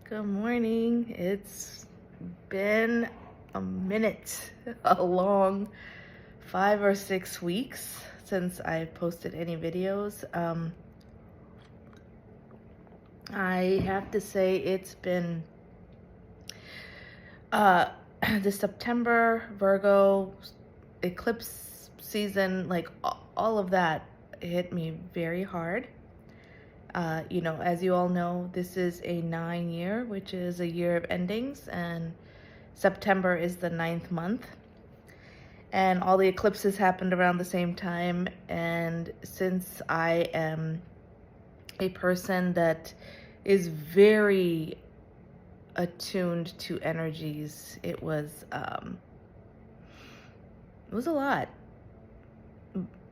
Good morning. It's been a minute, a long 5 or 6 weeks since I posted any videos. I have to say it's been the September Virgo eclipse season, like all of that hit me very hard. As you all know, this is a 9 year, which is a year of endings, and September is the 9th month. And all the eclipses happened around the same time. And since I am a person that is very attuned to energies, it was a lot,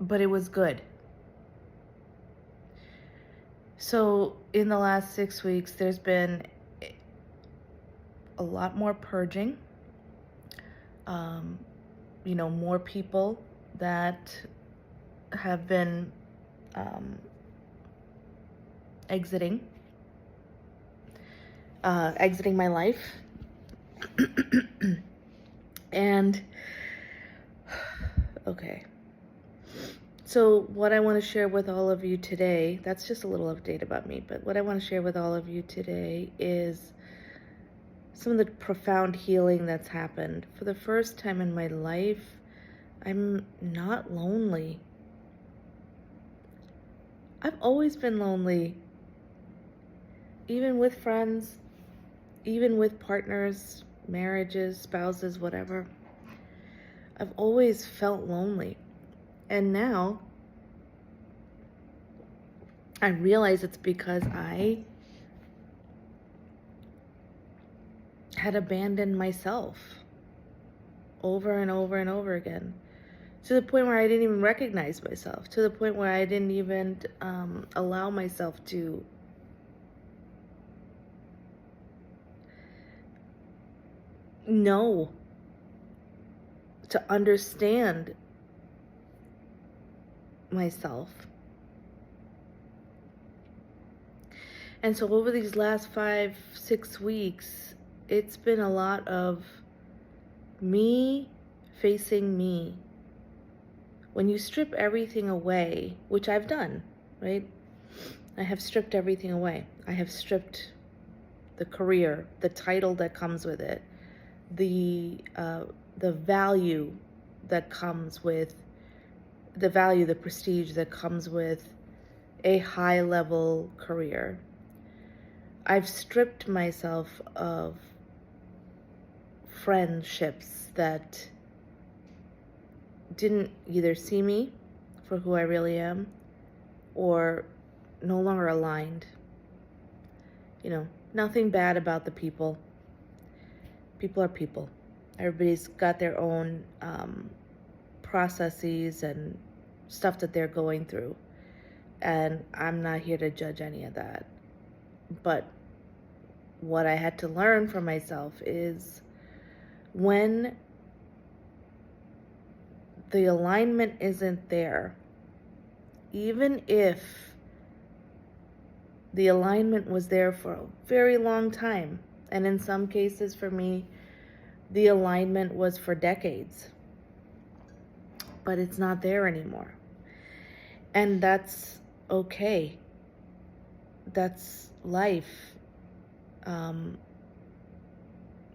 but it was good. So in the last 6 weeks, there's been a lot more purging. More people that have been exiting my life. And okay. So what I want to share with all of you today, that's just a little update about me, but what I want to share with all of you today is some of the profound healing that's happened. For the first time in my life, I'm not lonely. I've always been lonely, even with friends, even with partners, marriages, spouses, whatever. I've always felt lonely. And now I realize it's because I had abandoned myself over and over and over again, to the point where I didn't even recognize myself, to the point where I didn't even allow myself to know, to understand myself. And so over these last 5-6 weeks, it's been a lot of me facing me. When you strip everything away, which I've done, right? I have stripped everything away. I have stripped the career, the title that comes with it, the value that comes with the prestige that comes with a high-level career. I've stripped myself of friendships that didn't either see me for who I really am or no longer aligned. Nothing bad about the people. People are people. Everybody's got their own processes and stuff that they're going through. And I'm not here to judge any of that. But what I had to learn for myself is when the alignment isn't there, even if the alignment was there for a very long time, and in some cases for me, the alignment was for decades, but it's not there anymore. And that's okay. That's life.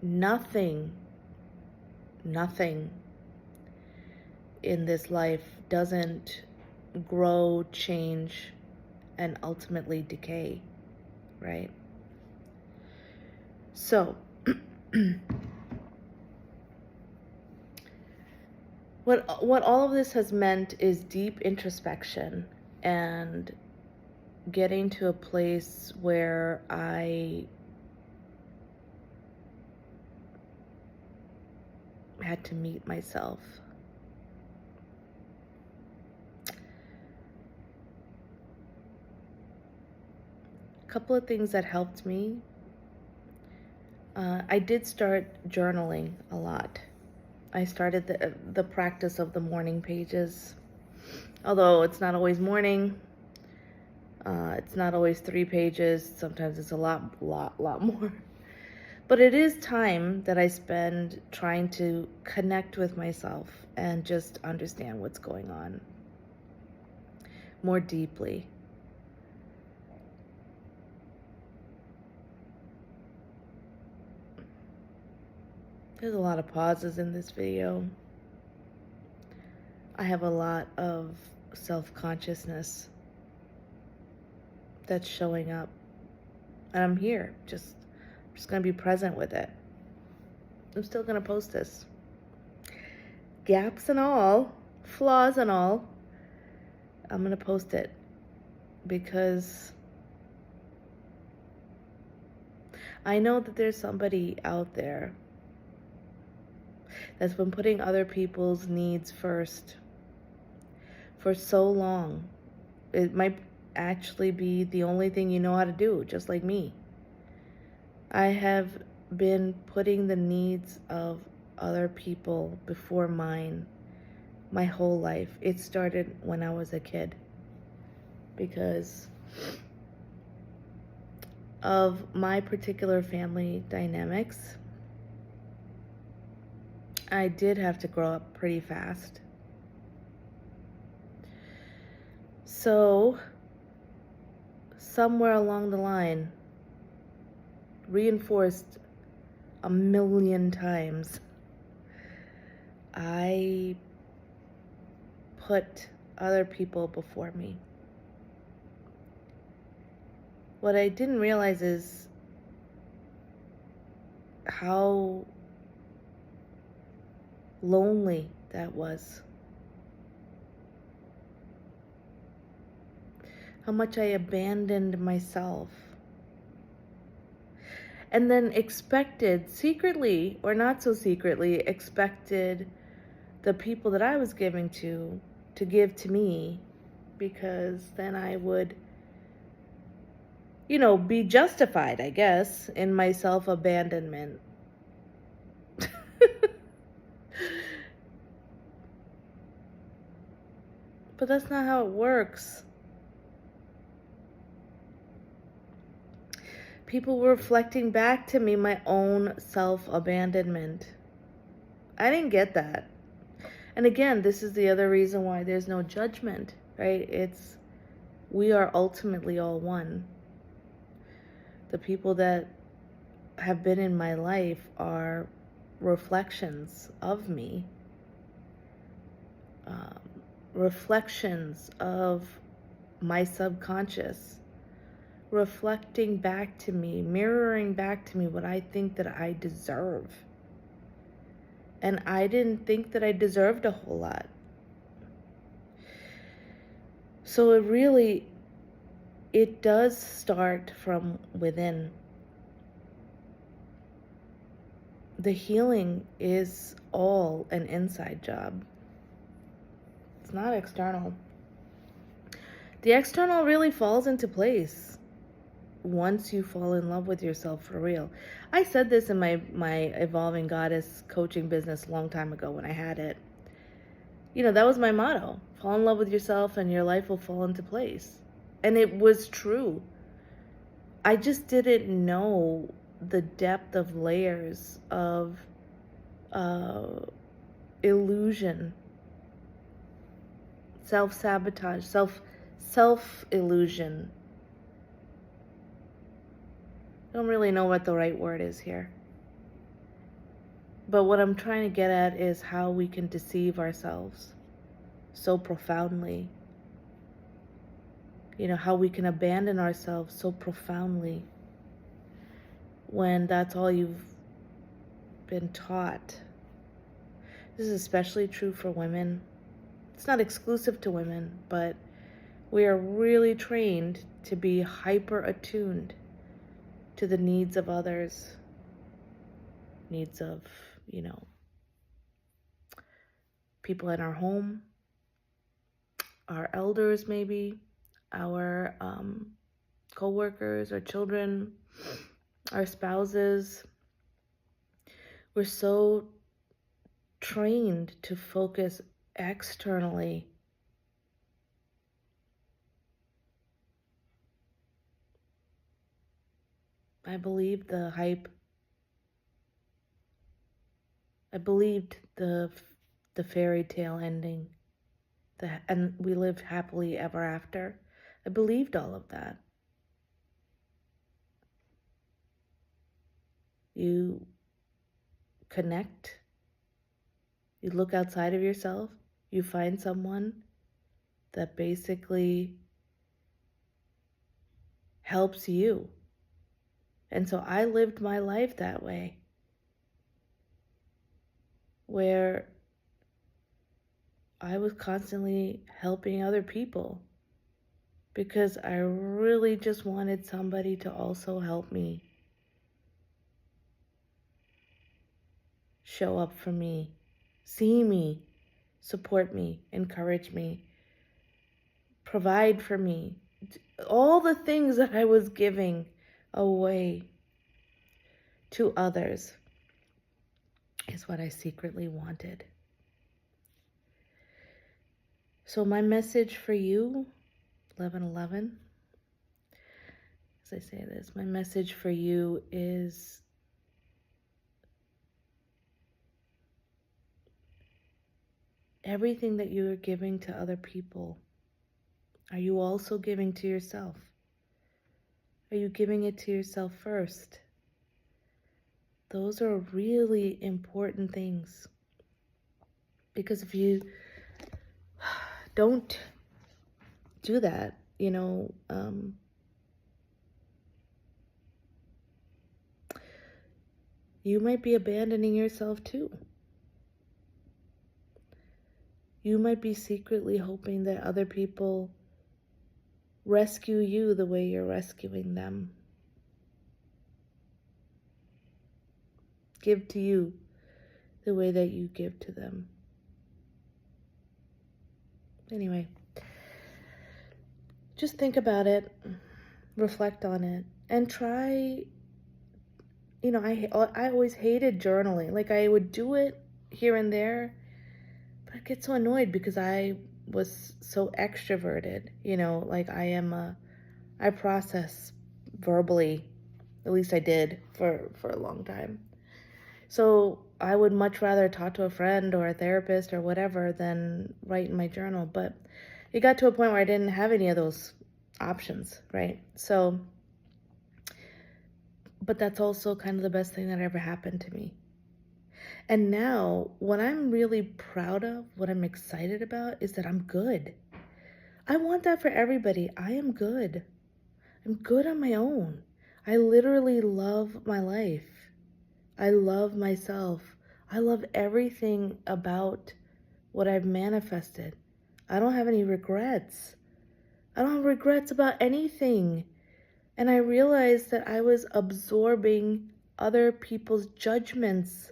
Nothing in this life doesn't grow, change, and ultimately decay, right? So, what all of this has meant is deep introspection and getting to a place where I had to meet myself. A couple of things that helped me. I did start journaling a lot. I started the practice of the morning pages, although it's not always morning. It's not always 3 pages. Sometimes it's a lot more. But it is time that I spend trying to connect with myself and just understand what's going on more deeply. There's a lot of pauses in this video. I have a lot of self-consciousness that's showing up. And I'm here, just gonna be present with it. I'm still gonna post this. Gaps and all, flaws and all, I'm gonna post it because I know that there's somebody out there that's been putting other people's needs first for so long. It might actually be the only thing you know how to do, just like me. I have been putting the needs of other people before mine my whole life. It started when I was a kid because of my particular family dynamics. I did have to grow up pretty fast. So, somewhere along the line, reinforced a million times, I put other people before me. What I didn't realize is how lonely that was. How much I abandoned myself. And then expected, secretly or not so secretly, expected the people that I was giving to give to me, because then I would, be justified, I guess, in my self-abandonment. But that's not how it works. People were reflecting back to me my own self-abandonment. I didn't get that. And again, this is the other reason why there's no judgment, right? We are ultimately all one. The people that have been in my life are reflections of me, reflections of my subconscious, reflecting back to me, mirroring back to me what I think that I deserve. And I didn't think that I deserved a whole lot. So it does start from within. The healing is all an inside job. It's not external. The external really falls into place once you fall in love with yourself for real. I said this in my Evolving Goddess coaching business a long time ago when I had it. That was my motto. Fall in love with yourself and your life will fall into place. And it was true. I just didn't know the depth of layers of illusion, self-sabotage, self-illusion. I don't really know what the right word is here. But what I'm trying to get at is how we can deceive ourselves so profoundly. How we can abandon ourselves so profoundly when that's all you've been taught. This is especially true for women. It's not exclusive to women, but we are really trained to be hyper attuned to the needs of others, needs of, people in our home, our elders maybe, our co-workers, our children, our spouses. We're so trained to focus externally I believed the hype. I believed the fairy tale ending. And we lived happily ever after. I believed all of that. You connect, you look outside of yourself, you find someone that basically helps you. And so I lived my life that way, where I was constantly helping other people because I really just wanted somebody to also help me, show up for me, see me, support me, encourage me, provide for me. All the things that I was giving away to others is what I secretly wanted. So my message for you, 1111, as I say this, my message for you is everything that you are giving to other people, are you also giving to yourself? Are you giving it to yourself first? Those are really important things. Because if you don't do that, you might be abandoning yourself too. You might be secretly hoping that other people rescue you the way you're rescuing them. Give to you the way that you give to them. Anyway, just think about it, reflect on it, and try. I always hated journaling. Like, I would do it here and there, but I get so annoyed because I was so extroverted. Like I process verbally. At least I did for a long time. So I would much rather talk to a friend or a therapist or whatever than write in my journal. But it got to a point where I didn't have any of those options, right? So, but that's also kind of the best thing that ever happened to me. And now, what I'm really proud of, what I'm excited about, is that I'm good. I want that for everybody. I am good. I'm good on my own. I literally love my life. I love myself. I love everything about what I've manifested. I don't have any regrets. I don't have regrets about anything. And I realized that I was absorbing other people's judgments,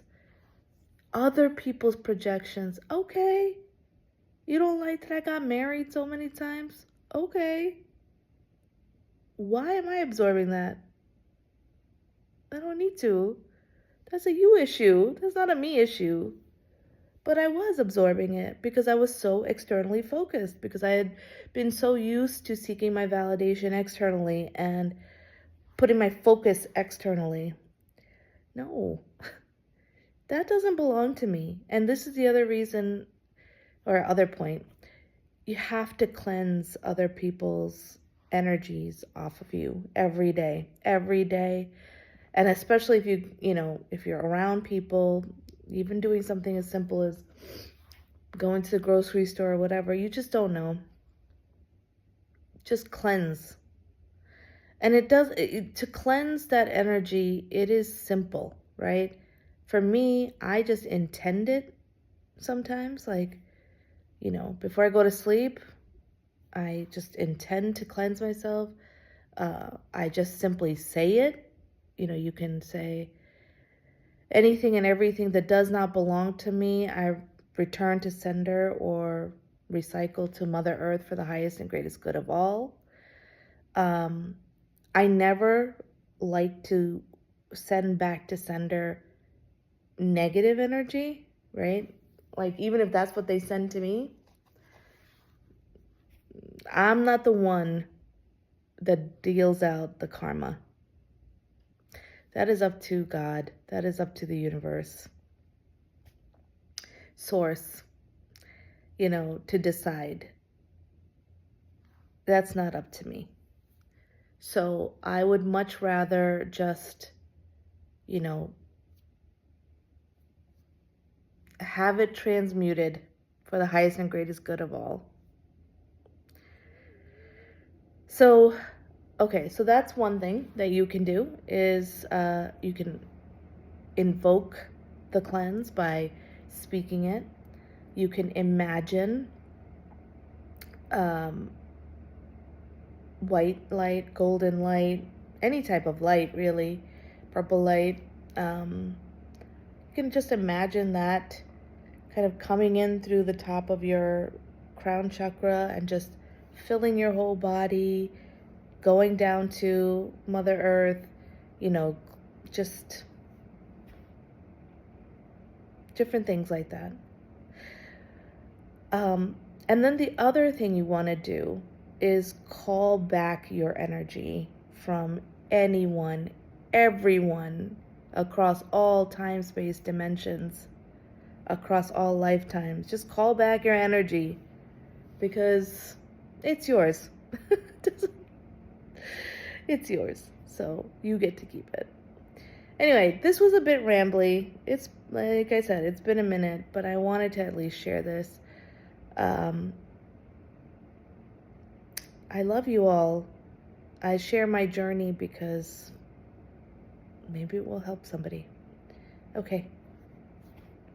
other people's projections. Okay. You don't like that I got married so many times? Okay. Why am I absorbing that? I don't need to. That's a you issue. That's not a me issue. But I was absorbing it because I was so externally focused, because I had been so used to seeking my validation externally and putting my focus externally. No, that doesn't belong to me. And this is the other reason, or other point. You have to cleanse other people's energies off of you every day. And especially if you're around people, even doing something as simple as going to the grocery store or whatever, you just don't know. Just cleanse. And to cleanse that energy, it is simple, right? For me, I just intend it sometimes. Like, before I go to sleep, I just intend to cleanse myself. I just simply say it. You can say, anything and everything that does not belong to me, I return to sender or recycle to Mother Earth for the highest and greatest good of all. I never like to send back to sender negative energy, right? Like, even if that's what they send to me, I'm not the one that deals out the karma. That is up to God. That is up to the universe, source, to decide. That's not up to me. So I would much rather just, you know, have it transmuted for the highest and greatest good of all. So, okay, so that's one thing that you can do is you can invoke the cleanse by speaking it. You can imagine white light, golden light, any type of light really, purple light. You can just imagine that kind of coming in through the top of your crown chakra and just filling your whole body, going down to Mother Earth, just different things like that. And then the other thing you want to do is call back your energy from anyone, everyone, across all time, space, dimensions, across all lifetimes. Just call back your energy because it's yours. It's yours, so you get to keep it. Anyway, this was a bit rambly. It's, like I said, it's been a minute, but I wanted to at least share this. I love you all. I share my journey because maybe it will help somebody. Okay.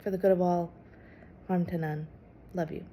For the good of all, harm to none. Love you.